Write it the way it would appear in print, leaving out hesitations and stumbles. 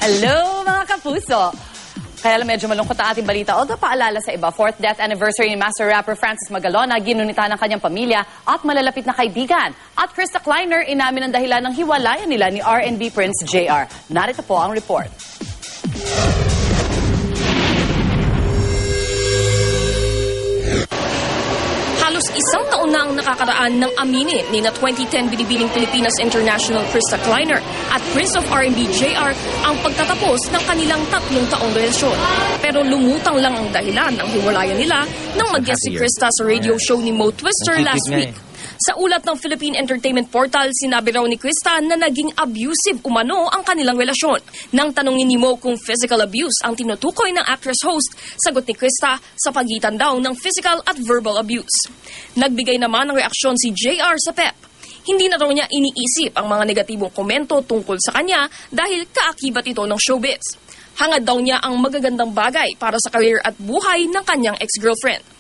Hello mga kapuso! Kaya lang medyo malungkot ang ating balita. Although paalala sa iba, 4th death anniversary ni master rapper Francis Magalona, ginunita ng kanyang pamilya at malalapit na kaibigan. At Krista Kleiner, inamin ang dahilan ng hiwalayan nila ni R&B Prince JR. Narito po ang report. Halos isang taon na ang nakakaraan ng aminin ni na 2010 binibining Pilipinas International Krista Kleiner at Prince of R&B JR ang pagtatapos ng kanilang 3 taong relasyon. Pero lumutang lang ang dahilan ng hiwalayan nila nang mag-guest si Krista sa radio show ni Mo Twister last week. Sa ulat ng Philippine Entertainment Portal, sinabi raw ni Krista na naging abusive umano ang kanilang relasyon. Nang tanongin ni Mo kung physical abuse ang tinutukoy ng actress-host, sagot ni Krista sa pagitan daw ng physical at verbal abuse. Nagbigay naman ng reaksyon si JR sa PEP. Hindi na raw niya iniisip ang mga negatibong komento tungkol sa kanya dahil kaakibat ito ng showbiz. Hangad daw niya ang magagandang bagay para sa career at buhay ng kanyang ex-girlfriend.